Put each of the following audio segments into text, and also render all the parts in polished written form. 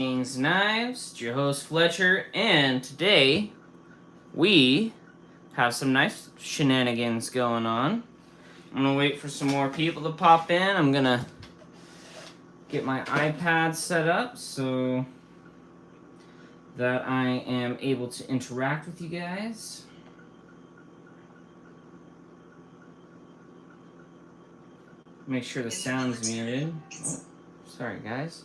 Knives, it's your host Fletcher, and today we have some nice shenanigans going on. I'm gonna wait for some more people to pop in. I'm gonna get my iPad set up so that I am able to interact with you guys. Make sure the sound's muted. Oh, sorry, guys.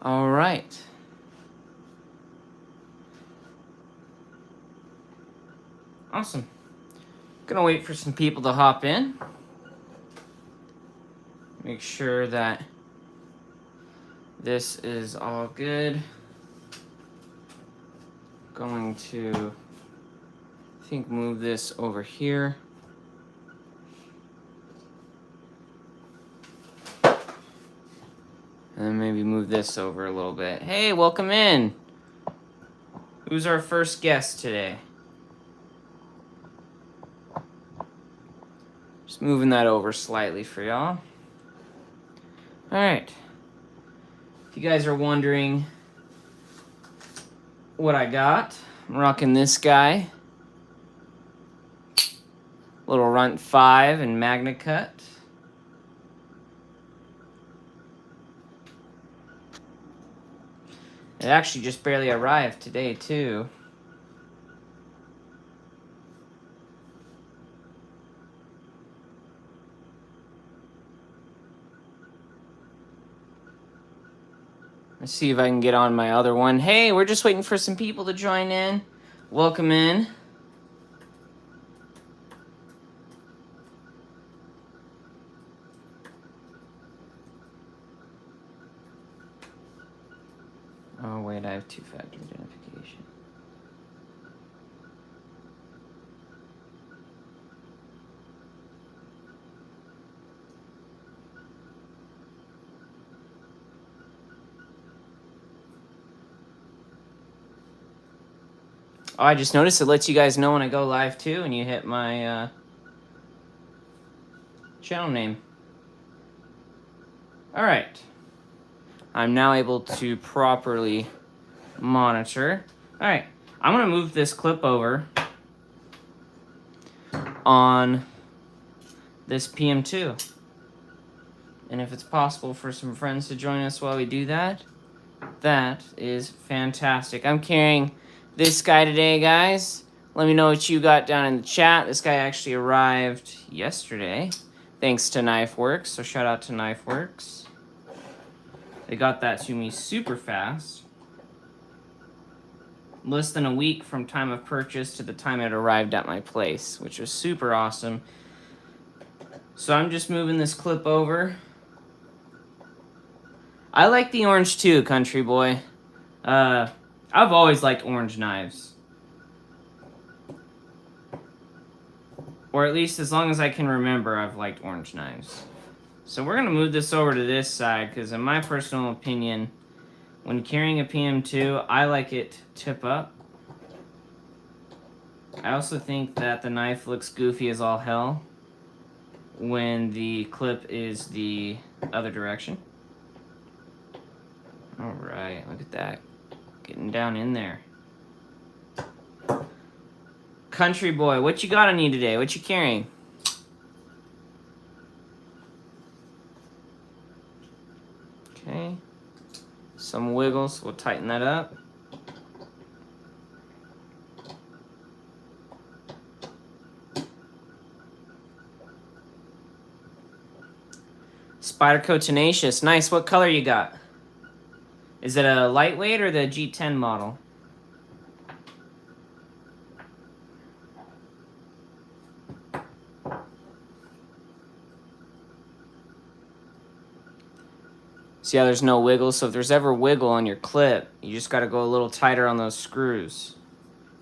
All right. Awesome. Gonna wait for some people to hop in. Make sure that this is all good. Going to, I think, move this over here. And then maybe move this over a little bit. Hey, welcome in. Who's our first guest today? Just moving that over slightly for y'all. All right. If you guys are wondering what I got, I'm rocking this guy. Little Runt 5 and Magna Cut. It actually just barely arrived today, too. Let's see if I can get on my other one. Hey, we're just waiting for some people to join in. Welcome in. Oh, wait, I have two-factor identification. Oh, I just noticed it lets you guys know when I go live, too, and you hit my channel name. All right. I'm now able to properly monitor. All right, I'm gonna move this clip over on this PM2. And if it's possible for some friends to join us while we do that, that is fantastic. I'm carrying this guy today, guys. Let me know what you got down in the chat. This guy actually arrived yesterday, thanks to KnifeWorks, so shout out to KnifeWorks. They got that to me super fast. Less than a week from time of purchase to the time it arrived at my place, which was super awesome. So I'm just moving this clip over. I like the orange too, country boy. I've always liked orange knives. Or at least as long as I can remember, I've liked orange knives. So we're going to move this over to this side, because in my personal opinion, when carrying a PM2, I like it tip up. I also think that the knife looks goofy as all hell when the clip is the other direction. All right, look at that. Getting down in there. Country boy, what you got on you today? What you carrying? Okay, some wiggles, we'll tighten that up. Spyderco Tenacious, nice. What color you got? Is it a lightweight or the G10 model? See how there's no wiggle? So if there's ever wiggle on your clip, you just got to go a little tighter on those screws.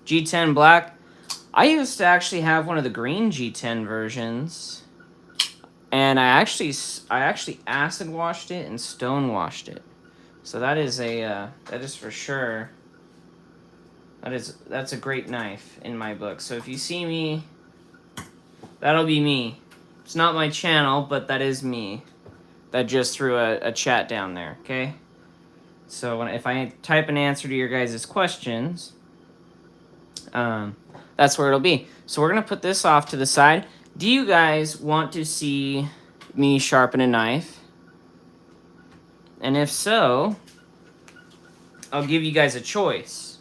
G10 black. I used to actually have one of the green G10 versions, and I actually acid washed it and stone washed it. So that is for sure. That's a great knife in my book. So if you see me, that'll be me. It's not my channel, but that is me. that just threw a chat down there, okay? So if I type an answer to your guys' questions, that's where it'll be. So we're going to put this off to the side. Do you guys want to see me sharpen a knife? And if so, I'll give you guys a choice.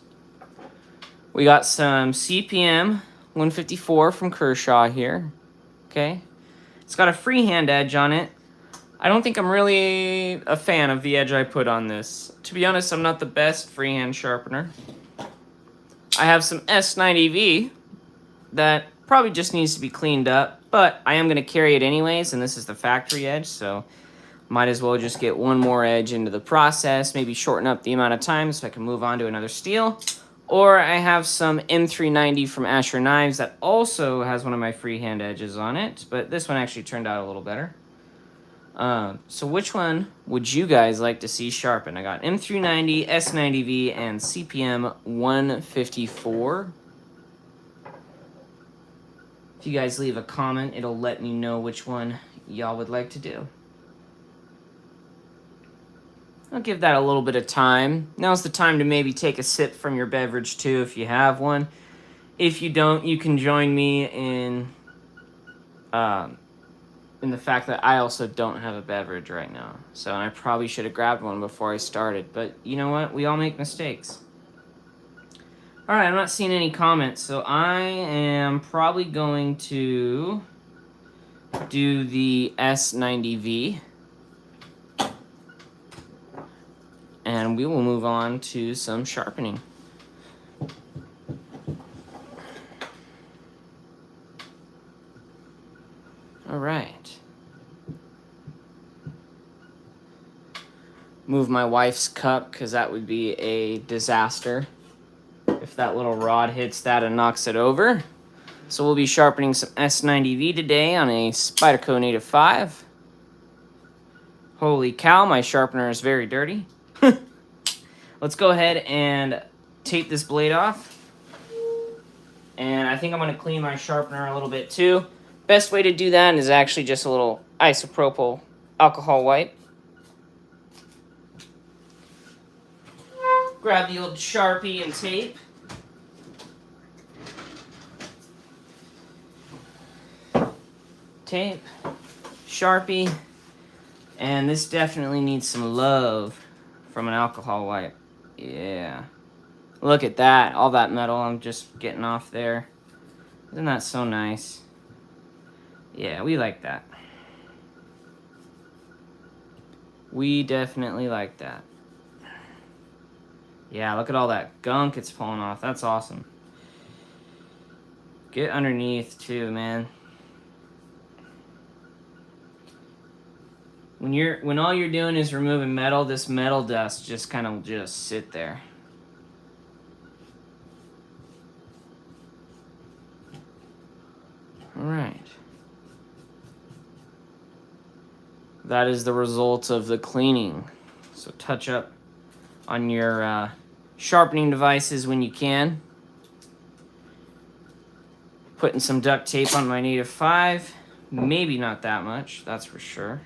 We got some CPM 154 from Kershaw here, okay? It's got a freehand edge on it. I don't think I'm really a fan of the edge I put on this. To be honest, I'm not the best freehand sharpener. I have some S90V that probably just needs to be cleaned up, but I am going to carry it anyways, and this is the factory edge, so might as well just get one more edge into the process, maybe shorten up the amount of time so I can move on to another steel. Or I have some M390 from Asher Knives that also has one of my freehand edges on it, but this one actually turned out a little better. So which one would you guys like to see sharpened? I got M390, S90V, and CPM 154. If you guys leave a comment, it'll let me know which one y'all would like to do. I'll give that a little bit of time. Now's the time to maybe take a sip from your beverage too if you have one. If you don't, you can join me in the fact that I also don't have a beverage right now. So I probably should have grabbed one before I started. But you know what? We all make mistakes. Alright, I'm not seeing any comments. So I am probably going to do the S90V. And we will move on to some sharpening. All right. Move my wife's cup because that would be a disaster if that little rod hits that and knocks it over. So we'll be sharpening some S90V today on a Spyderco Native 5. Holy cow, my sharpener is very dirty. Let's go ahead and tape this blade off. And I think I'm going to clean my sharpener a little bit too. Best way to do that is actually just a little isopropyl alcohol wipe. Grab the old Sharpie and tape. Tape, Sharpie, and this definitely needs some love from an alcohol wipe. Yeah. Look at that. All that metal I'm just getting off there. Isn't that so nice? Yeah, we like that. We definitely like that. Yeah, look at all that gunk it's pulling off. That's awesome. Get underneath too, man. When all you're doing is removing metal, this metal dust just kind of just sit there. All right. That is the result of the cleaning. So touch up on your sharpening devices when you can. Putting some duct tape on my Native 5. Maybe not that much, that's for sure.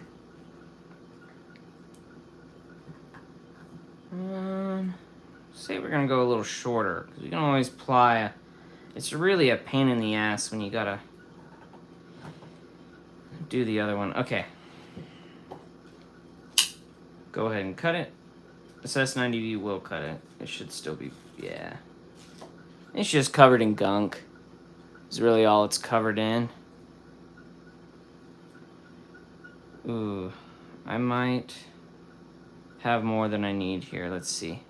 Say we're gonna go a little shorter, because you can always ply. It's really a pain in the ass when you gotta do the other one. Okay. Go ahead and cut it. This S90V will cut it. It should still be, yeah. It's just covered in gunk. Is really all it's covered in. Ooh, I might have more than I need here. Let's see.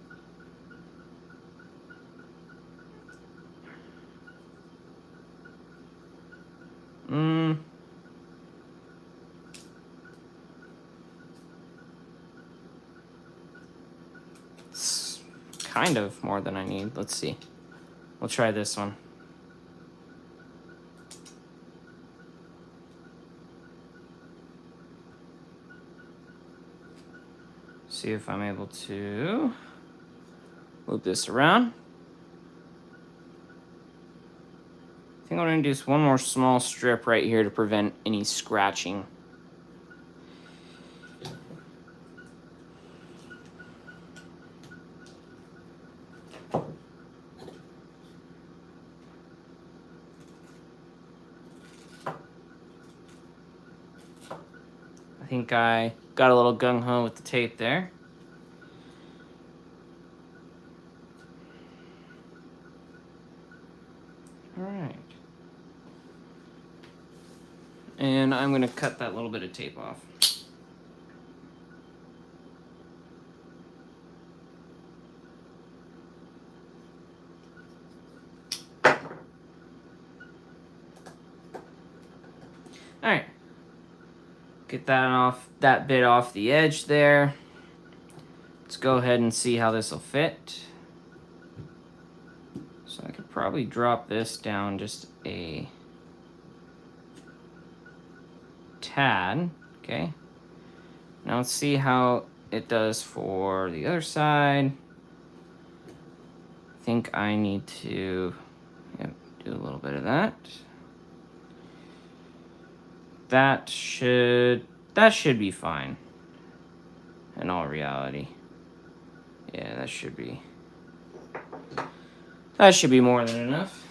It's kind of more than I need. Let's see. We'll try this one. See if I'm able to loop this around. I think I'm going to do one more small strip right here to prevent any scratching. think I got a little gung-ho with the tape there. All right. And I'm going to cut that little bit of tape off. All right. Get that bit off the edge there. Let's go ahead and see how this will fit. So I could probably drop this down just a tad. Okay. Now let's see how it does for the other side. I think I need to do a little bit of that. That should be fine in all reality. Yeah, that should be more than enough.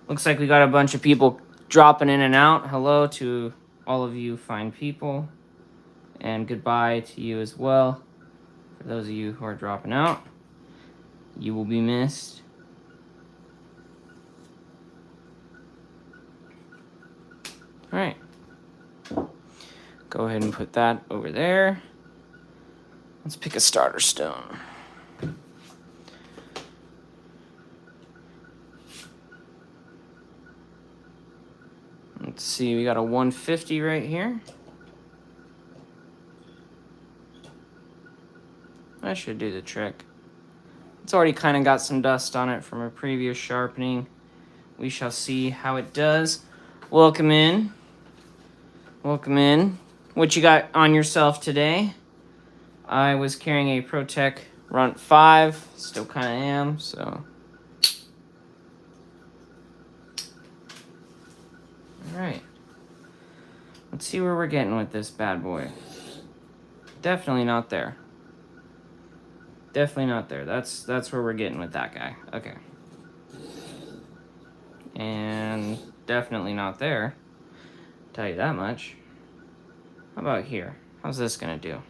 Looks like we got a bunch of people dropping in and out. Hello to all of you fine people, and goodbye to you as well. For those of you who are dropping out, you will be missed. All right. Go ahead and put that over there. Let's pick a starter stone. Let's see, we got a 150 right here. That should do the trick. It's already kind of got some dust on it from a previous sharpening. We shall see how it does. Welcome in. Welcome in. What you got on yourself today? I was carrying a ProTech Runt 5. Still kind of am, so. All right. Let's see where we're getting with this bad boy. Definitely not there. Definitely not there. That's where we're getting with that guy. Okay. And definitely not there. Tell you that much. How about here? How's this gonna do?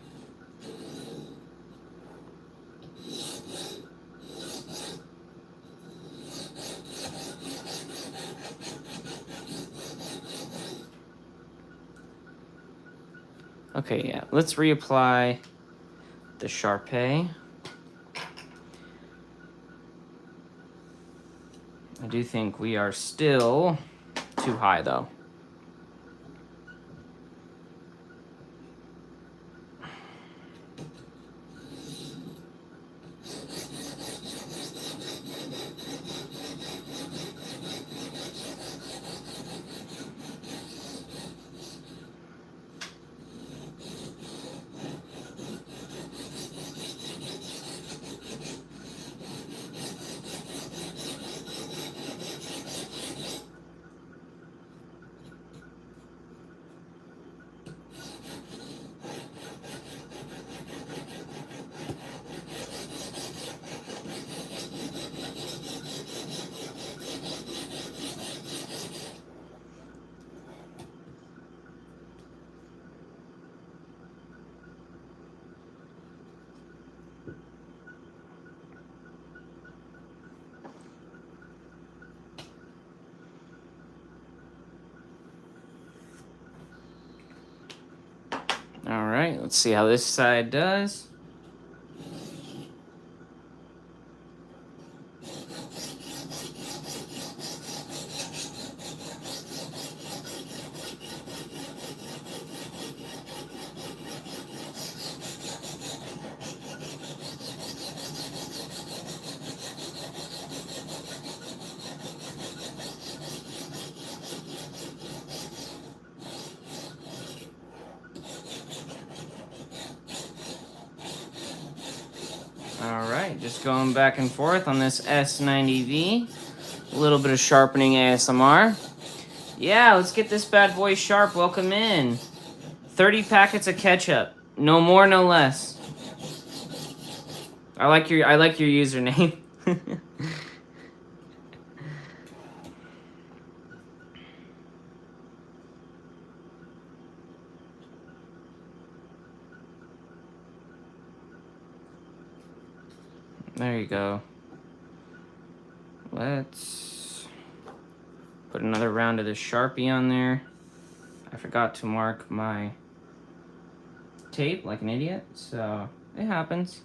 Okay, yeah. Let's reapply the Sharpay. I do think we are still too high, though. All right, let's see how this side does. All right, just going back and forth on this S90V. A little bit of sharpening ASMR. Yeah, let's get this bad boy sharp. Welcome in. 30 packets of ketchup. No more, no less. I like your username. There you go. Let's put another round of this Sharpie on there. I forgot to mark my tape like an idiot, so it happens.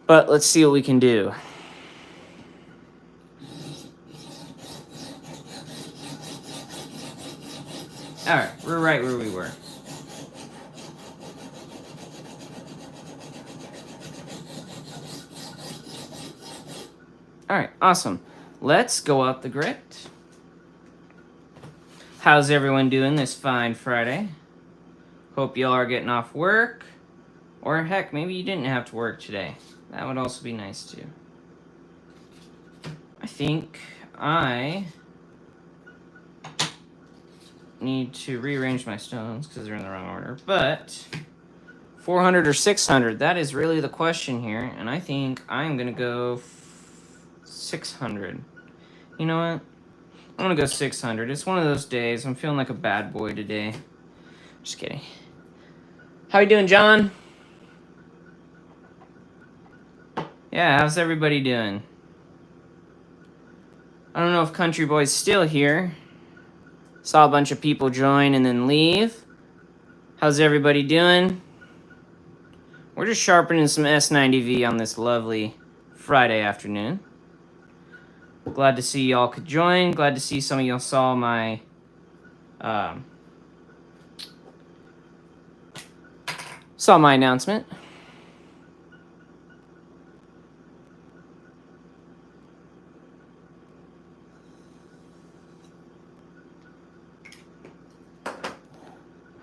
But let's see what we can do. Alright, we're right where we were. Alright, awesome. Let's go up the grit. How's everyone doing this fine Friday? Hope y'all are getting off work. Or heck, maybe you didn't have to work today. That would also be nice too. I think I need to rearrange my stones because they're in the wrong order. But 400 or 600, that is really the question here. And I think I'm going to go 600. You know what? I'm going to go 600. It's one of those days. I'm feeling like a bad boy today. Just kidding. How you doing, John? Yeah, how's everybody doing? I don't know if Country Boy's still here. Saw a bunch of people join and then leave. How's everybody doing? We're just sharpening some S90V on this lovely Friday afternoon. Glad to see y'all could join. Glad to see some of y'all saw my announcement.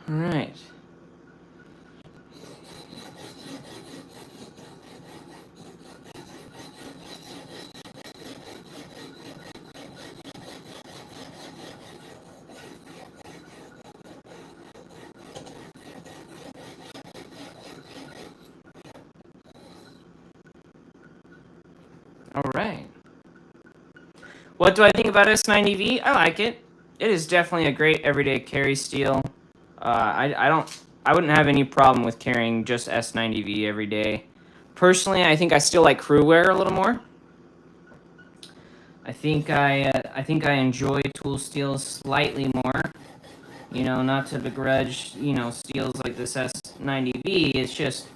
All right. All right. What do I think about S90V? I like it. It is definitely a great everyday carry steel. I wouldn't have any problem with carrying just S90V every day. Personally, I think I still like crew wear a little more. I think I enjoy tool steels slightly more. You know, not to begrudge, you know, steels like this S90V. It's just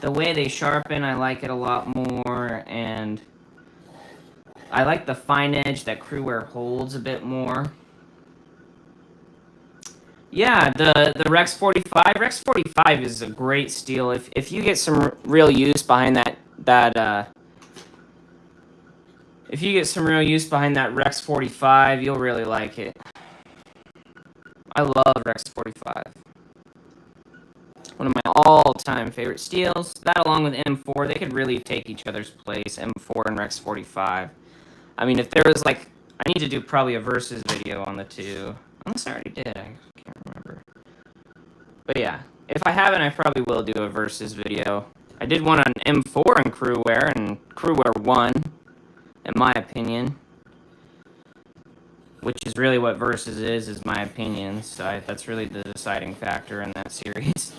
the way they sharpen, I like it a lot more, and I like the fine edge that crew wear holds a bit more. Yeah, the Rex 45. Rex 45 is a great steel. If you get some real use behind if you get some real use behind that Rex 45, you'll really like it. I love Rex 45. One of my all-time favorite steels. That along with M4, they could really take each other's place, M4 and Rex 45. I mean, if there was like, I need to do probably a versus video on the two. Unless I already did, I can't remember. But yeah, if I haven't, I probably will do a versus video. I did one on M4 and crew wear won, in my opinion. Which is really what versus is my opinion. So that's really the deciding factor in that series.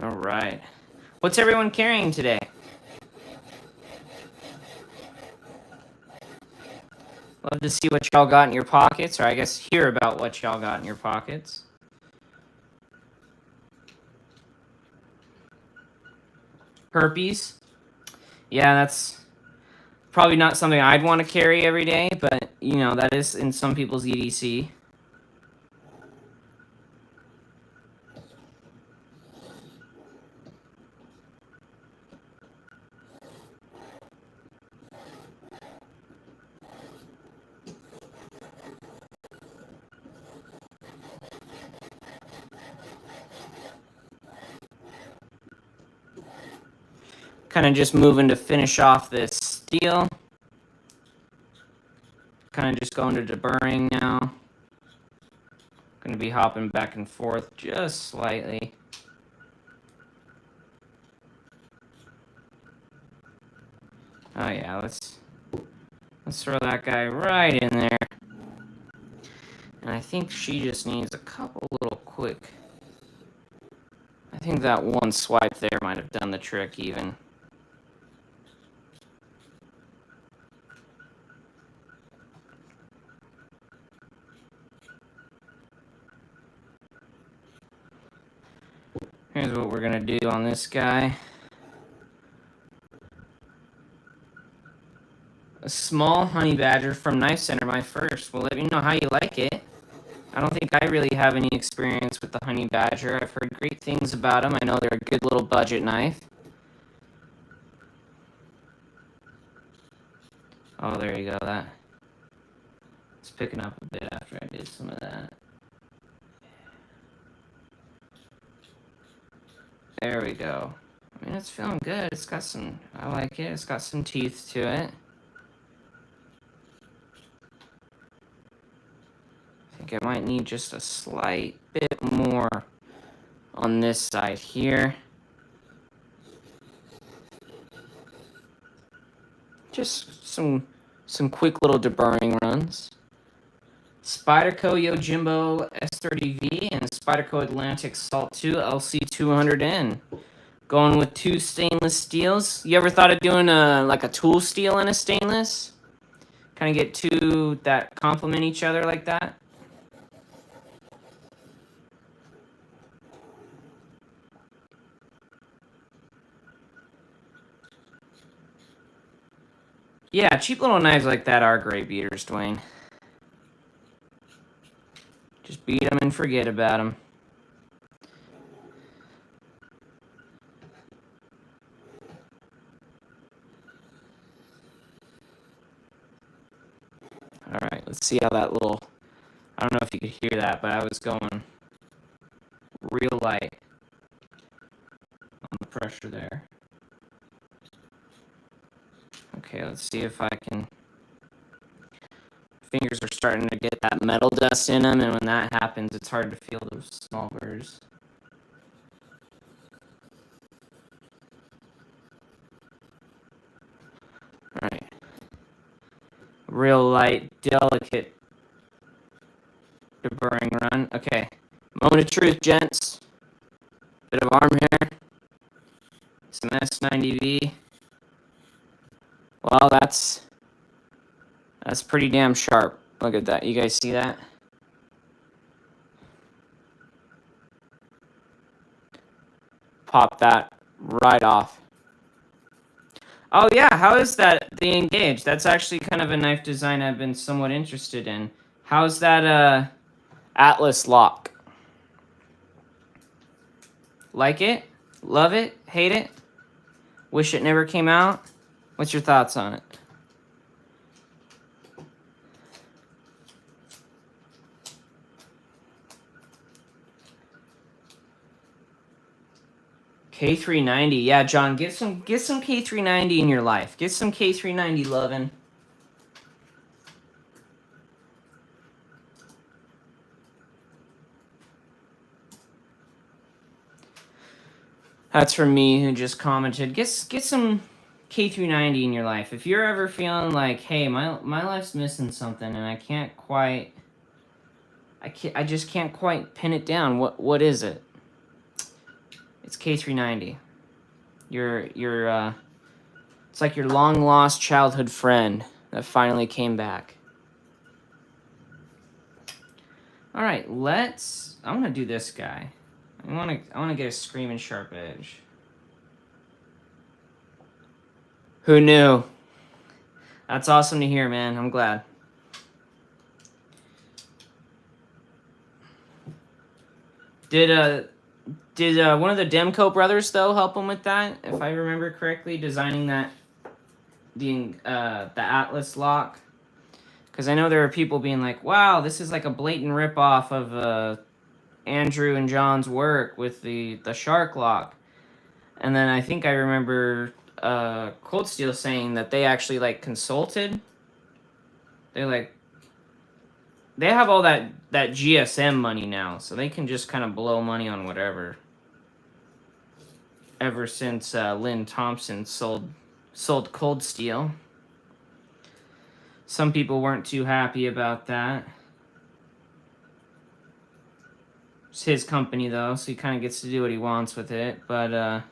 All right. What's everyone carrying today? Love to see what y'all got in your pockets, or I guess hear about what y'all got in your pockets. Herpes. Yeah, that's probably not something I'd want to carry every day, but, you know, that is in some people's EDC. Kind of just moving to finish off this steel. Kind of just going to deburring now. Going to be hopping back and forth just slightly. Oh yeah, let's throw that guy right in there. And I think she just needs a couple little quick. I think that one swipe there might have done the trick even. Here's what we're gonna do on this guy. A small honey badger from Knife Center, my first. Well, let me know how you like it. I don't think I really have any experience with the honey badger. I've heard great things about them. I know they're a good little budget knife. Oh, there you go. That it's picking up a bit after I did some of that. There we go. I mean, it's feeling good. It's got some, I like it. It's got some teeth to it. I think I might need just a slight bit more on this side here. Just some quick little deburring runs. Spyderco Yojimbo S30V and Spyderco Atlantic Salt 2 LC200N. Going with 2 stainless steels. You ever thought of doing like a tool steel and a stainless? Kind of get 2 that complement each other like that? Yeah, cheap little knives like that are great beaters, Dwayne. Just beat them and forget about them. All right, let's see how that little, I don't know if you could hear that, but I was going real light on the pressure there. Okay, let's see if I can, fingers are starting to get that metal dust in them, and when that happens, it's hard to feel those small burrs. All right. Real light, delicate deburring run. Okay. Moment of truth, gents. Bit of arm hair. Some S90V. Well, that's pretty damn sharp. Look at that. You guys see that? Pop that right off. Oh yeah, how is that the Engage? That's actually kind of a knife design I've been somewhat interested in. How's that Atlas lock? Like it? Love it? Hate it? Wish it never came out? What's your thoughts on it? K390. Yeah, John, get some K390 in your life. Get some K390 loving. That's from me who just commented. Get some K390 in your life. If you're ever feeling like, hey, my life's missing something and I just can't quite pin it down. What is it? It's K390. It's like your long lost childhood friend that finally came back. All right, I want to do this guy. I want to get a screaming sharp edge. Who knew? That's awesome to hear, man. I'm glad. Did one of the Demco brothers though help him with that? If I remember correctly, designing the Atlas lock. Because I know there are people being like, "Wow, this is like a blatant ripoff of Andrew and John's work with the shark lock." And then I think I remember Cold Steel saying that they actually like consulted. They have all that GSM money now, so they can just kind of blow money on whatever. Ever since Lynn Thompson sold sold cold steel. Some people weren't too happy about that. It's his company, though, so he kind of gets to do what he wants with it. But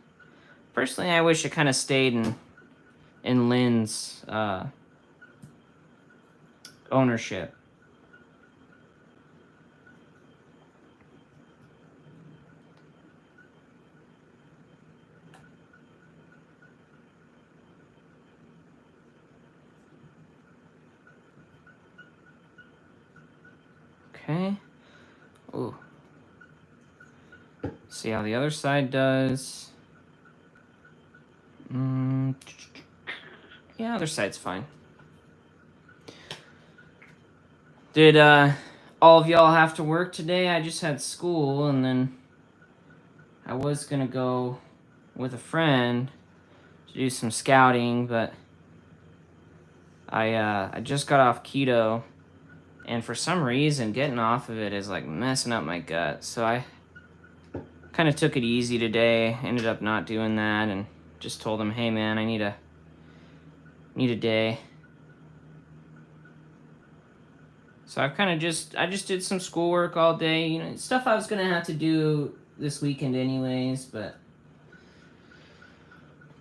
personally, I wish it kind of stayed in Lynn's ownership. Okay. Ooh. See how the other side does. Yeah, other side's fine. Did all of y'all have to work today? I just had school, and then I was gonna go with a friend to do some scouting, but I just got off keto, and for some reason getting off of it is like messing up my gut. So I kind of took it easy today. Ended up not doing that, and just told him, "Hey man, I need a day." So I just did some schoolwork all day, you know, stuff I was gonna have to do this weekend anyways, but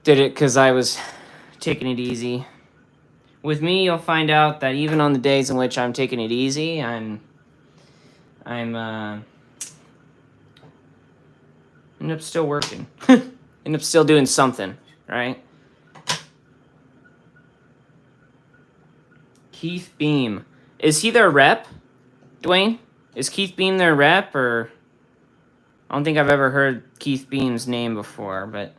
did it because I was taking it easy. With me, you'll find out that even on the days in which I'm taking it easy, I'm end up still working. End up still doing something, right? Keith Beam. Is he their rep, Dwayne? Is Keith Beam their rep, or... I don't think I've ever heard Keith Beam's name before, but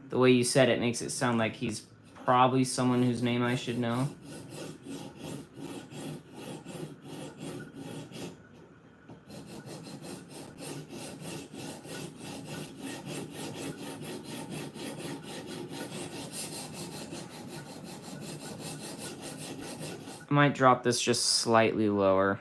the way you said it makes it sound like he's probably someone whose name I should know. I might drop this just slightly lower.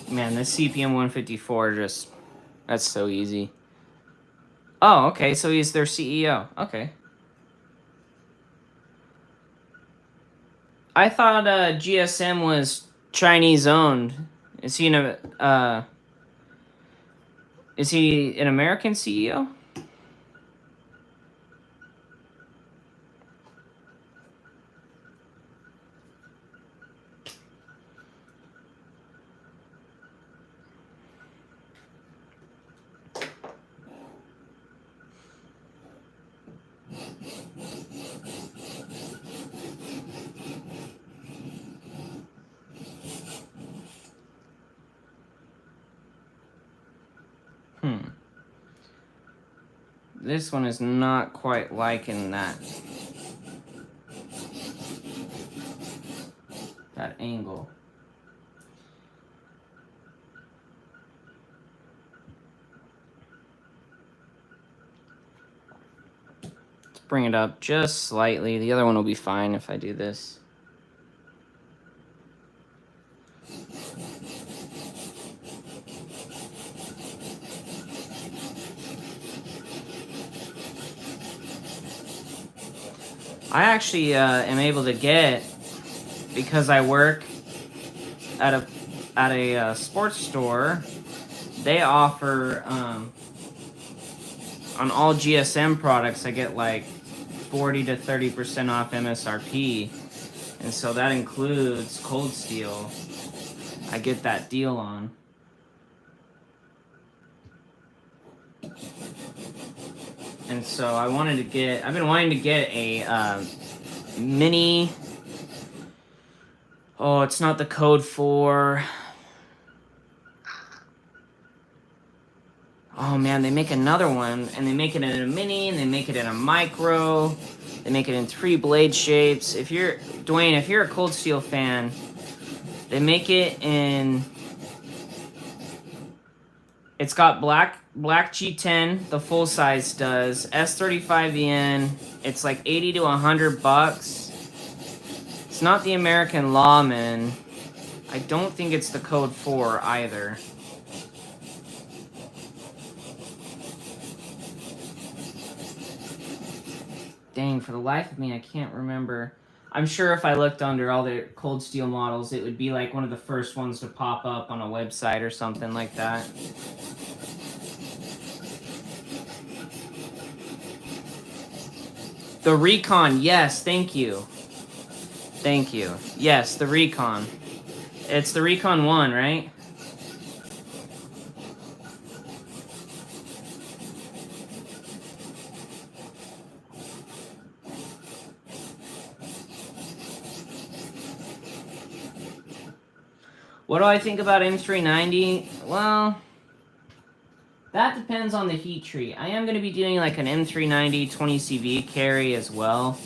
Man, this CPM 154 just... That's so easy. Oh, okay, so he's their CEO. Okay. I thought GSM was Chinese owned. Is he an American CEO? This one is not quite liking that angle. Let's bring it up just slightly. The other one will be fine if I do this. I actually am able to get, because I work at a sports store, they offer on all GSM products I get like 40 to 30% off MSRP, and so that includes cold steel. I get that deal on. And so I've been wanting to get a mini, oh, it's not the code for, oh man, they make another one, and they make it in a mini, and they make it in a micro, they make it in 3 blade shapes. Dwayne, if you're a cold steel fan, they make it in It's got black G10, the full size does. S35VN, it's like 80 to 100 bucks. It's not the American Lawman. I don't think it's the Code 4 either. Dang, for the life of me, I can't remember. I'm sure if I looked under all the Cold Steel models, it would be like one of the first ones to pop up on a website or something like that. The Recon, yes, thank you. Thank you. Yes, the Recon. It's the Recon 1, right? What do I think about M390? Well, that depends on the heat treat. I am going to be doing like an M390 20CV carry as well.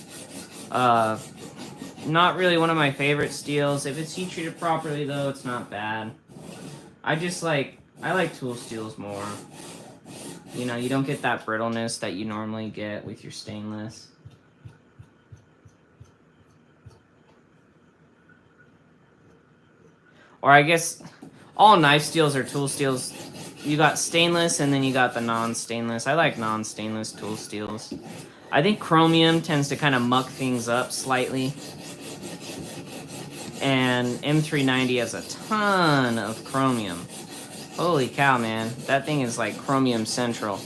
Not really one of my favorite steels. If it's heat treated properly, though, it's not bad. I like tool steels more. You know, you don't get that brittleness that you normally get with your stainless. Or I guess all knife steels are tool steels. You got stainless and then you got the non-stainless. I like non-stainless tool steels. I think chromium tends to kind of muck things up slightly. And M390 has a ton of chromium. Holy cow, man. That thing is like chromium central.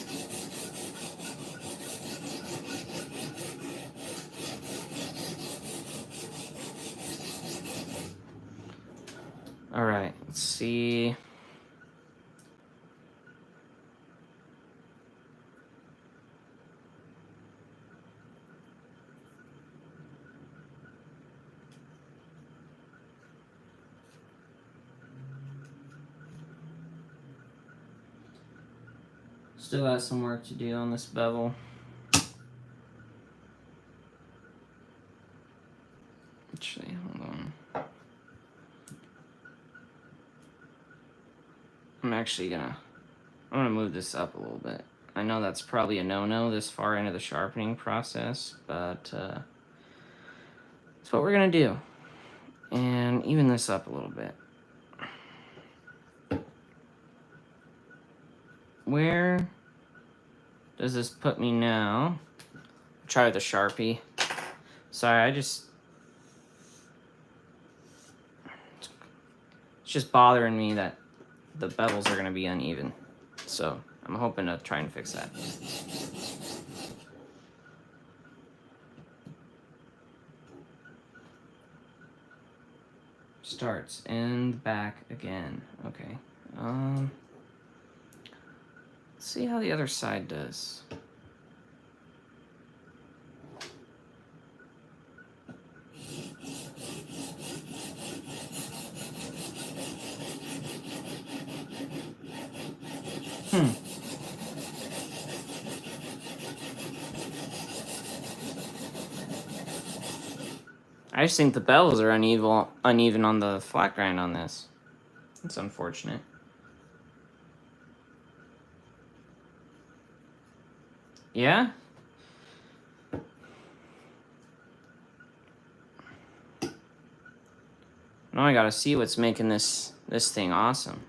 Alright, let's see. Still got some work to do on this bevel. Actually, hold on. I'm gonna move this up a little bit. I know that's probably a no-no this far into the sharpening process, but that's what we're gonna do. And even this up a little bit. Where does this put me now? Try with a Sharpie. Sorry, it's just bothering me that the bevels are gonna be uneven. So I'm hoping to try and fix that. Starts and back again. Okay. Let's see how the other side does. I just think the bevels are uneven on the flat grind on this. It's unfortunate. Yeah? Now I gotta see what's making this thing awesome.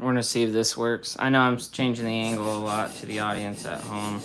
We're gonna see if this works. I know I'm changing the angle a lot to the audience at home.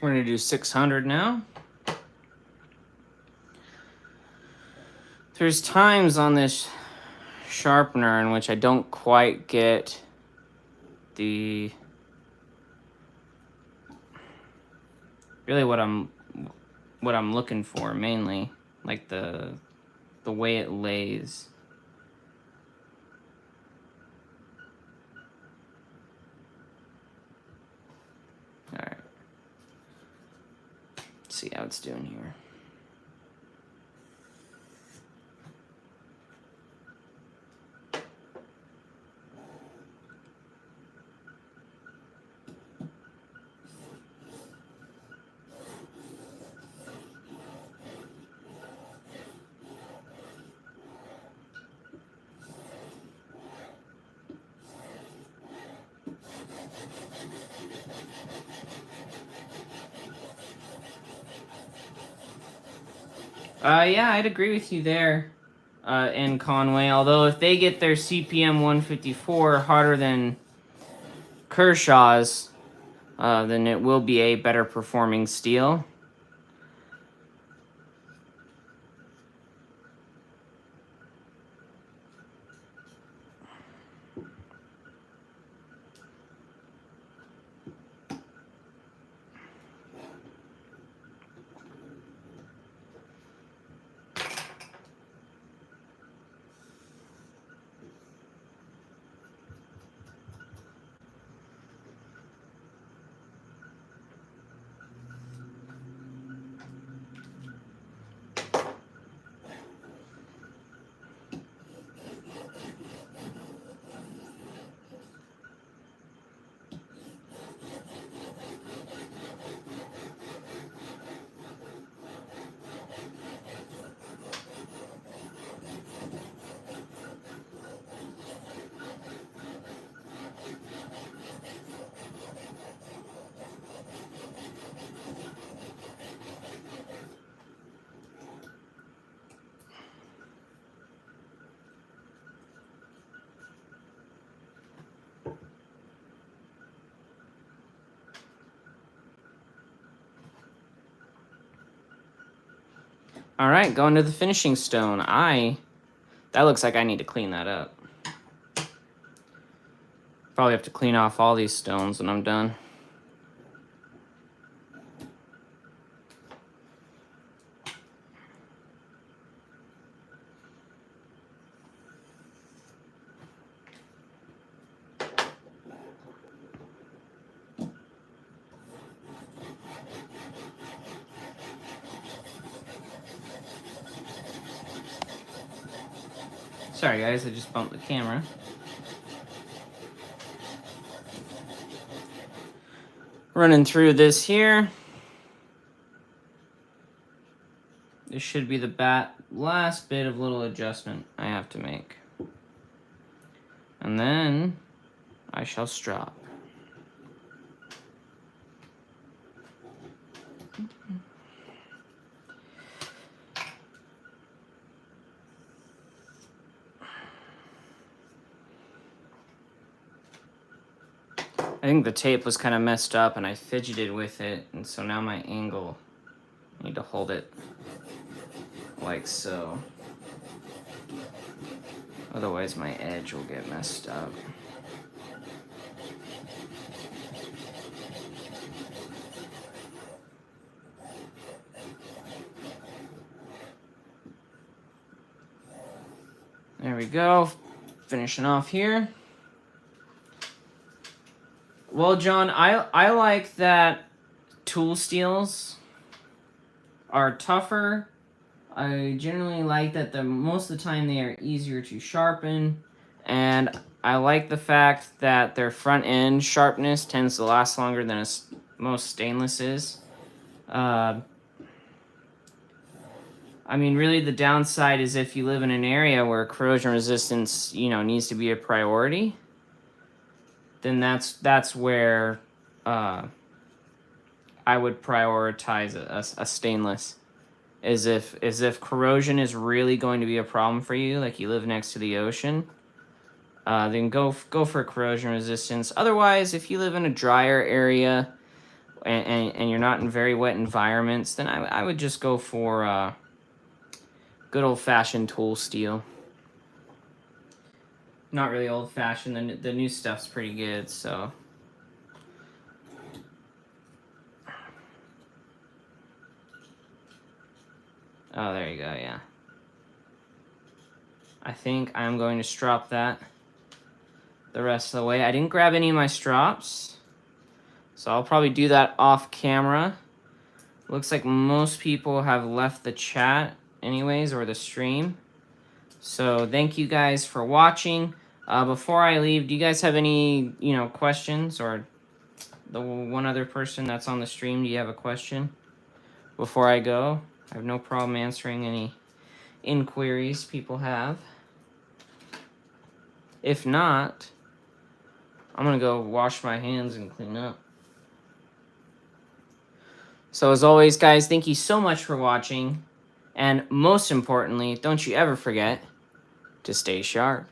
We're going to do 600 now. There's times on this sharpener in which I don't quite get the really what I'm looking for mainly, like the way it lays. All right. Let's see how it's doing here. Yeah, I'd agree with you there, in Conway. Although if they get their CPM 154 harder than Kershaw's, then it will be a better performing steel. All right, going to the finishing stone. That looks like I need to clean that up. Probably have to clean off all these stones when I'm done. Sorry guys, I just bumped the camera. Running through this here. This should be the last bit of little adjustment I have to make. And then I shall strop. I think the tape was kind of messed up and I fidgeted with it, and so now my angle, I need to hold it like so. Otherwise my edge will get messed up. There we go, finishing off here. Well, John, I like that tool steels are tougher. I generally like that most of the time they are easier to sharpen, and I like the fact that their front end sharpness tends to last longer than most stainless is. I mean, really the downside is if you live in an area where corrosion resistance, needs to be a priority, then that's where I would prioritize a stainless. Is if corrosion is really going to be a problem for you, like you live next to the ocean, then go for corrosion resistance. Otherwise, if you live in a drier area and you're not in very wet environments, then I would just go for good old-fashioned tool steel. Not really old-fashioned. The new stuff's pretty good, so. Oh, there you go, yeah. I think I'm going to strop that the rest of the way. I didn't grab any of my strops, so I'll probably do that off camera. Looks like most people have left the chat anyways, or the stream. So thank you guys for watching. Before I leave, do you guys have any, questions? Or the one other person that's on the stream, do you have a question before I go? I have no problem answering any inquiries people have. If not, I'm going to go wash my hands and clean up. So as always, guys, thank you so much for watching. And most importantly, don't you ever forget to stay sharp.